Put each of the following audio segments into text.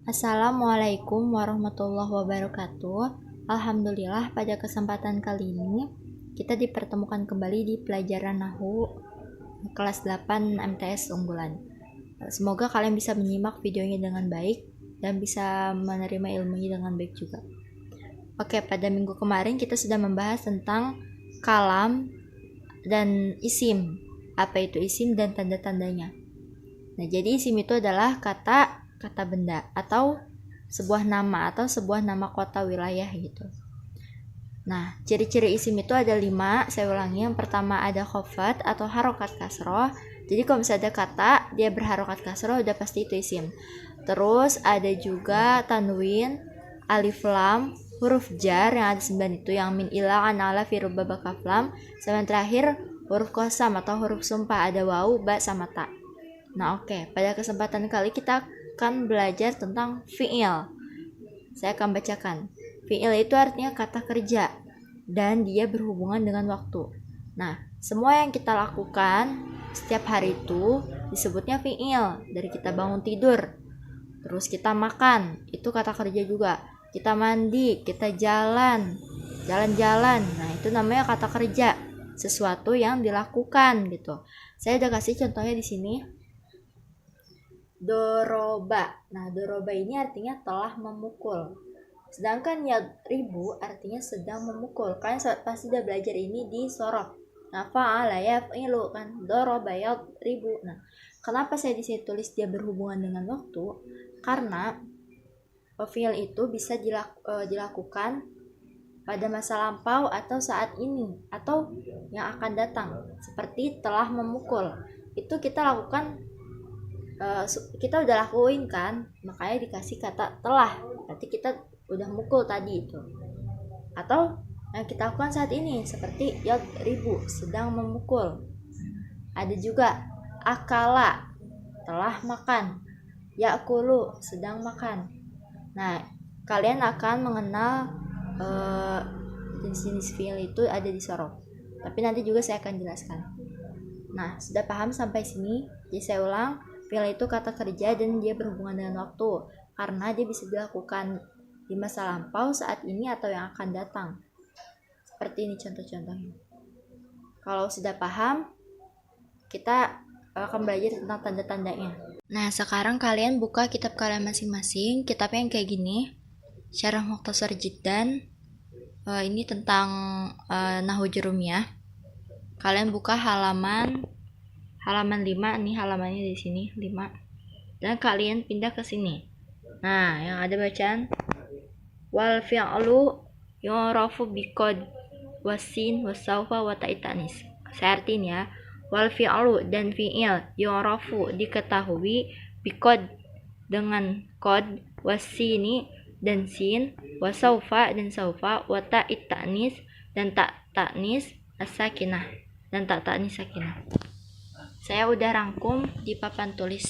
Assalamualaikum warahmatullahi wabarakatuh. Alhamdulillah, pada kesempatan kali ini kita dipertemukan kembali di pelajaran Nahwu kelas 8 MTS unggulan. Semoga kalian bisa menyimak videonya dengan baik dan bisa menerima ilmunya dengan baik juga. Oke, pada minggu kemarin kita sudah membahas tentang kalam dan isim. Apa itu isim dan tanda-tandanya? Nah, jadi isim itu adalah kata benda atau sebuah nama kota wilayah gitu. Nah, ciri-ciri isim itu ada 5. Saya ulangi. Yang pertama ada khofat atau harokat kasroh. Jadi kalau misalnya ada kata dia berharokat kasroh udah pasti itu isim. Terus ada juga tanwin, alif lam, huruf jar yang ada 9 itu, yang min ila ala fi rubba kaf lam. Sama yang terakhir huruf qasam atau huruf sumpah, ada waw, ba sama ta. Nah, oke. Pada kesempatan kali kita akan belajar tentang fi'il. Saya akan bacakan. Fi'il itu artinya kata kerja dan dia berhubungan dengan waktu. Nah, semua yang kita lakukan setiap hari itu disebutnya fi'il. Dari kita bangun tidur, terus kita makan, itu kata kerja juga. Kita mandi, kita jalan-jalan. Nah, itu namanya kata kerja. Sesuatu yang dilakukan gitu. Saya udah kasih contohnya di sini. Doroba. Nah, doroba ini artinya telah memukul. Sedangkan yadribu artinya sedang memukul. Kalian pasti udah belajar ini di sorof. Nah, fa'ala yaf'ilu kan. Doroba yadribu. Nah, kenapa saya di sini tulis dia berhubungan dengan waktu? Karena fi'il itu bisa dilakukan pada masa lampau atau saat ini atau yang akan datang. Seperti telah memukul. Itu kita lakukan, kita udah lakuin kan, makanya dikasih kata telah, berarti kita udah mukul tadi itu. Atau yang kita lakukan saat ini seperti yadribu, sedang memukul. Ada juga akala, telah makan, yakulu, sedang makan. Nah, kalian akan mengenal jenis-jenis fi'il itu ada di sorof, tapi nanti juga saya akan jelaskan. Nah, sudah paham sampai sini? Jadi saya ulang. Fi'il itu kata kerja dan dia berhubungan dengan waktu karena dia bisa dilakukan di masa lampau, saat ini, atau yang akan datang. Seperti ini contoh-contohnya. Kalau sudah paham, kita akan belajar tentang tanda-tandanya. Nah, sekarang kalian buka kitab kalian masing-masing. Kitabnya yang kayak gini, Syarah Mukhtasar Jiddan. Ini tentang Nahwu Jurumiyah. Kalian buka halaman 5 nih, halamannya di sini 5. Dan kalian pindah ke sini. Nah, yang ada bacaan wal fi'lu yu'rafu biqad wasin wasaufa wa ta'itanis. Saya artiin ya. Wal fi'lu dan fi'il yu'rafu diketahui biqad dengan qad, wasini dan sin, wasaufa dan saufa, wa ta'itanis dan ta'tanis as-sakinah dan ta'tanis sakinah. Saya udah rangkum di papan tulis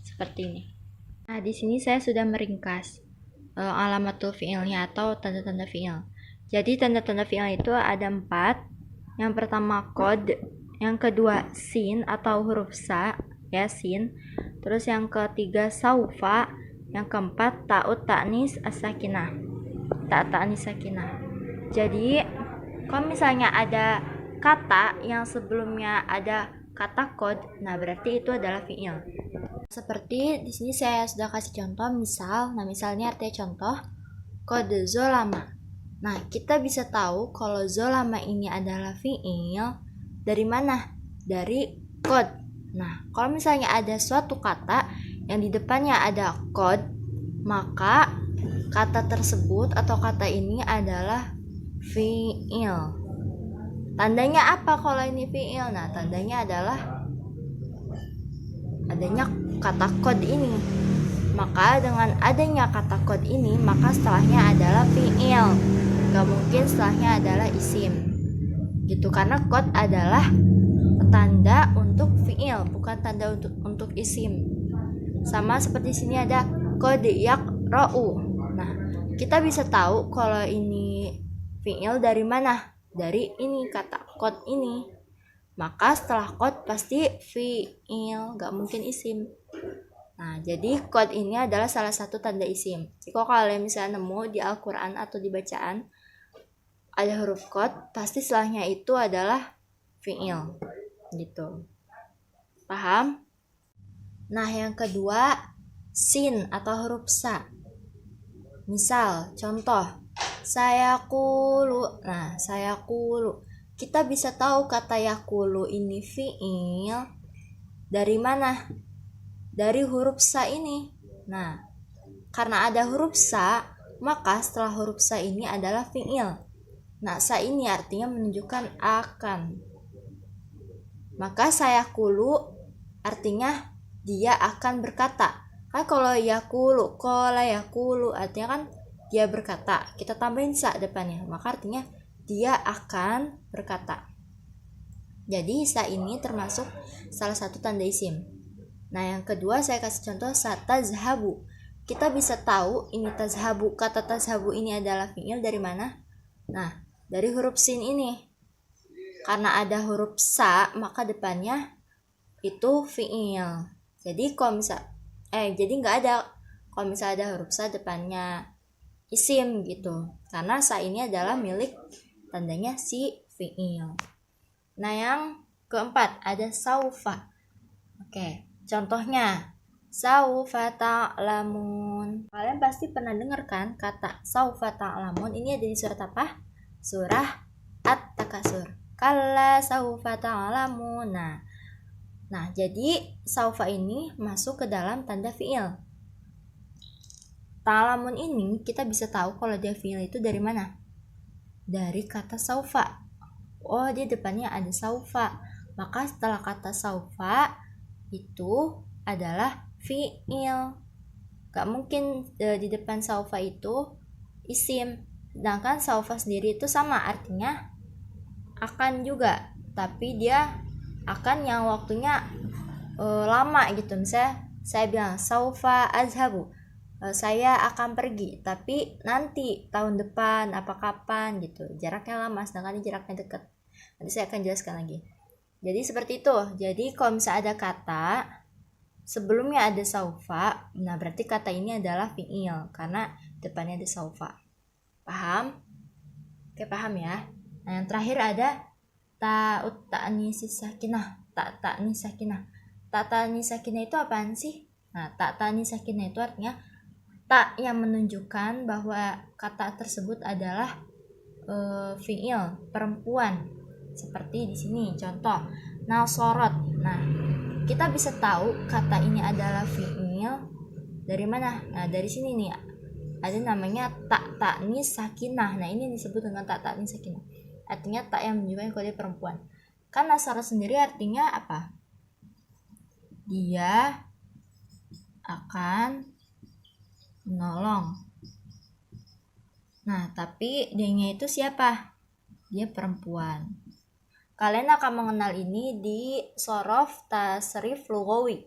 seperti ini. Nah, di sini saya sudah meringkas alamatul fi'ilnya atau tanda-tanda fi'il. Jadi tanda-tanda fi'il itu ada 4. Yang pertama qad, yang kedua sin atau huruf sa, ya sin. Terus yang ketiga saufa, yang keempat ta'ut ta'nis as-sakinah. Ta'tanis sakinah. Jadi kalau misalnya ada kata yang sebelumnya ada kata qad, nah berarti itu adalah fi'il. Seperti di sini saya sudah kasih contoh, misalnya artinya contoh qad zolama. Nah, kita bisa tahu kalau zolama ini adalah fi'il dari mana? Dari qad. Nah, kalau misalnya ada suatu kata yang di depannya ada qad, maka kata tersebut atau kata ini adalah fi'il. Tandanya apa kalau ini fi'il? Nah, tandanya adalah adanya kata qad ini. Maka dengan adanya kata qad ini, maka setelahnya adalah fi'il. Gak mungkin setelahnya adalah isim. Gitu, karena qad adalah tanda untuk fi'il, bukan tanda untuk isim. Sama seperti sini ada qad yaqra'u. Nah, kita bisa tahu kalau ini fi'il dari mana? Dari ini kata qad ini. Maka setelah qad pasti fi'il, gak mungkin isim. Nah, jadi kod ini adalah salah satu tanda isim. Jadi kalau kalian misalnya nemu di Al-Quran atau di bacaan ada huruf kod, pasti setelahnya itu adalah fi'il gitu. Paham? Nah, yang kedua, sin atau huruf sa. Misal, contoh, sayaqulu. Nah, sayaqulu. Kita bisa tahu kata yakulu ini fi'il dari mana? Dari huruf sa ini. Nah, karena ada huruf sa, maka setelah huruf sa ini adalah fi'il. Nah, sa ini artinya menunjukkan akan. Maka sayaqulu artinya dia akan berkata. Kan kalau yakulu, qala yakulu artinya kan dia berkata. Kita tambahin sa depannya, maka artinya dia akan berkata. Jadi sa ini termasuk salah satu tanda isim. Nah, yang kedua saya kasih contoh satazhabu. Kita bisa tahu ini tazhabu, kata tazhabu ini adalah fi'il dari mana? Nah, dari huruf sin ini. Karena ada huruf sa, maka depannya itu fi'il. Jadi kalau jadi nggak ada kalau misalnya ada huruf sa depannya isim gitu. Karena sa ini adalah milik tandanya si fi'il. Nah, yang keempat ada saufa. Oke. Contohnya, saufa ta'lamun. Kalian pasti pernah dengar kan kata saufa ta'lamun ini ada di surat apa? Surah At-Takasur. Kalla saufa ta'lamun. Nah, jadi saufa ini masuk ke dalam tanda fi'il. Ta'lamun ini kita bisa tahu kalau dia fi'il itu dari mana? Dari kata saufa. Oh, dia depannya ada saufa. Maka setelah kata saufa itu adalah fi'il. Gak mungkin di depan saufa itu isim. Sedangkan saufa sendiri itu sama artinya akan juga, tapi dia akan yang waktunya lama gitu. Misalnya saya bilang saufa azhabu, saya akan pergi, tapi nanti tahun depan apa kapan gitu. Jaraknya lama, sedangkan ini jaraknya dekat. Nanti saya akan jelaskan lagi. Jadi seperti itu. Jadi kalau misalnya ada kata sebelumnya ada saufa, nah berarti kata ini adalah fi'il karena depannya ada saufa. Paham? Oke, paham ya. Nah, yang terakhir ada ta'ut ta'nis sakinah. Ta'nis sakinah. Ta'nis sakinah itu apaan sih? Nah, ta'nis sakinah itu artinya tak yang menunjukkan bahwa kata tersebut adalah fi'il, perempuan. Seperti di sini contoh nasorot. Nah, kita bisa tahu kata ini adalah fi'il dari mana? Nah, dari sini nih ada namanya ta'nis sakinah. Nah, ini disebut dengan ta'nis sakinah. Artinya tak yang menunjukkan kalau dia perempuan. Kan nasorot sendiri artinya apa? Dia akan menolong. Nah, tapi dia-nya itu siapa? Dia perempuan. Kalian akan mengenal ini di sorof tasrif lugawi.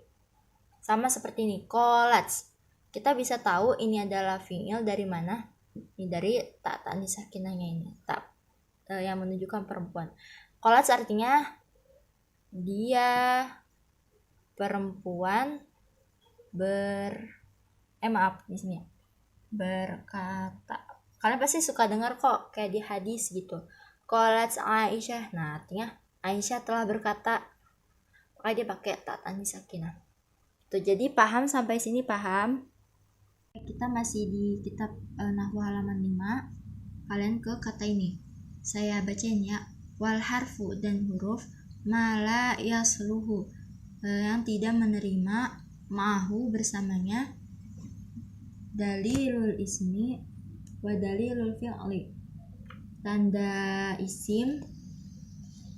Sama seperti ini, kolats. Kita bisa tahu ini adalah fi'il dari mana? Ini dari ta'nis sakinahnya ini. Yang menunjukkan perempuan. Kolats artinya dia perempuan di sini ya. Berkata. Kalian pasti suka dengar kok kayak di hadis gitu. Qalat Aisyah. Nah, artinya Aisyah telah berkata. Makanya dia pakai ta'nis sakinah. Tuh, jadi paham sampai sini paham? Kita masih di kitab Nahwu halaman 5. Kalian ke kata ini. Saya bacain ya. Wal harfu dan huruf mala yasluhu yang tidak menerima ma'ahu bersamanya dalilul ismi wa dalilul fi'li. Tanda isim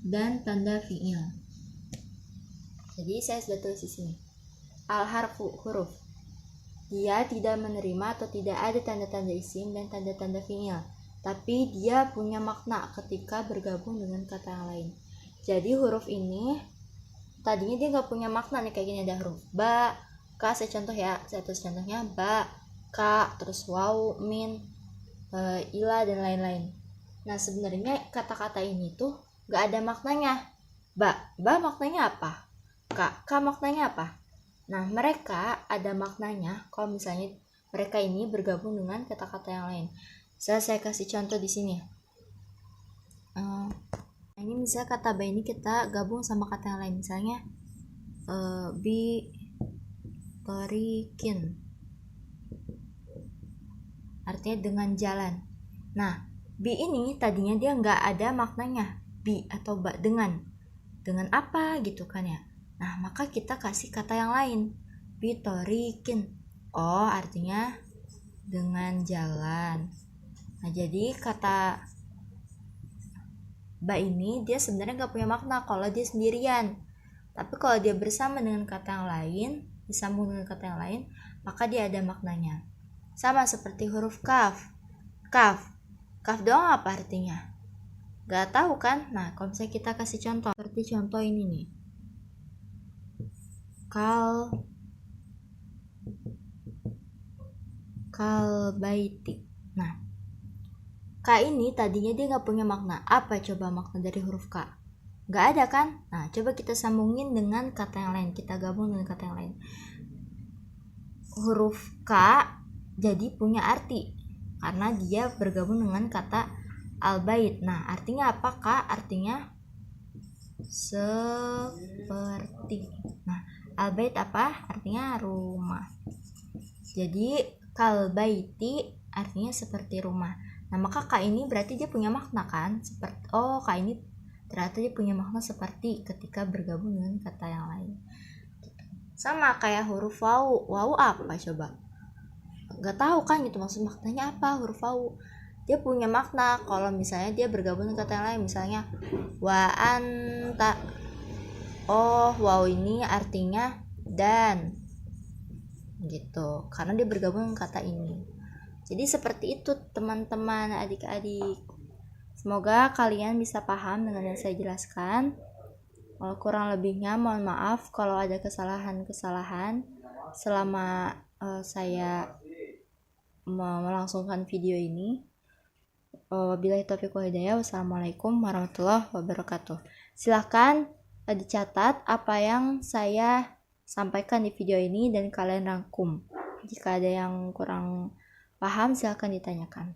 dan tanda fi'il. Jadi saya sudah tulis di sini. Al-harfu huruf. Dia tidak menerima atau tidak ada tanda-tanda isim dan tanda-tanda fi'il, tapi dia punya makna ketika bergabung dengan kata yang lain. Jadi huruf ini tadinya dia nggak punya makna nih, kayak gini ada huruf ba, ka, saya tulis contohnya ba, ka, terus waw, min, ila dan lain-lain. Nah, sebenarnya kata-kata ini tuh gak ada maknanya. Ba maknanya apa? Ka maknanya apa? Nah, mereka ada maknanya kalau misalnya mereka ini bergabung dengan kata-kata yang lain. Saya kasih contoh di sini. Ini misalnya kata ba ini kita gabung sama kata yang lain, misalnya bi torikin, artinya dengan jalan. Nah, bi ini tadinya dia nggak ada maknanya, bi atau ba, dengan apa gitu kan ya. Nah, maka kita kasih kata yang lain, bi torikin, oh artinya dengan jalan. Nah, jadi kata ba ini dia sebenarnya nggak punya makna kalau dia sendirian, tapi kalau dia bersama dengan kata yang lain, disambung dengan kata yang lain, maka dia ada maknanya. Sama seperti huruf kaf. Kaf doang apa artinya? Gak tahu kan? Nah, kalau misalnya kita kasih contoh, seperti contoh ini nih, kalbaiti. Nah, K ini tadinya dia nggak punya makna. Apa coba makna dari huruf K? Nggak ada kan? Nah, coba kita sambungin dengan kata yang lain. Kita gabung dengan kata yang lain. Huruf K jadi punya arti karena dia bergabung dengan kata al-bait. Nah, artinya apa? K artinya seperti. Nah, al-bait apa? Artinya rumah. Jadi kalbaiti artinya seperti rumah. Nah, maka K ini berarti dia punya makna kan? Seperti, oh, K ini ternyata dia punya makna seperti ketika bergabung dengan kata yang lain. Sama kayak huruf wau. Wau apa coba? Gak tahu kan gitu maksud maknanya apa huruf wau. Dia punya makna kalau misalnya dia bergabung dengan kata yang lain. Misalnya wa anta. Oh, wau ini artinya dan. Gitu. Karena dia bergabung dengan kata ini. Jadi seperti itu teman-teman, adik-adik. Semoga kalian bisa paham dengan yang saya jelaskan. Kalau kurang lebihnya mohon maaf kalau ada kesalahan-kesalahan selama saya melangsungkan video ini. Wabillahi taufiq wal hidayah. Wassalamualaikum warahmatullahi wabarakatuh. Silahkan dicatat apa yang saya sampaikan di video ini dan kalian rangkum. Jika ada yang kurang paham, silakan ditanyakan.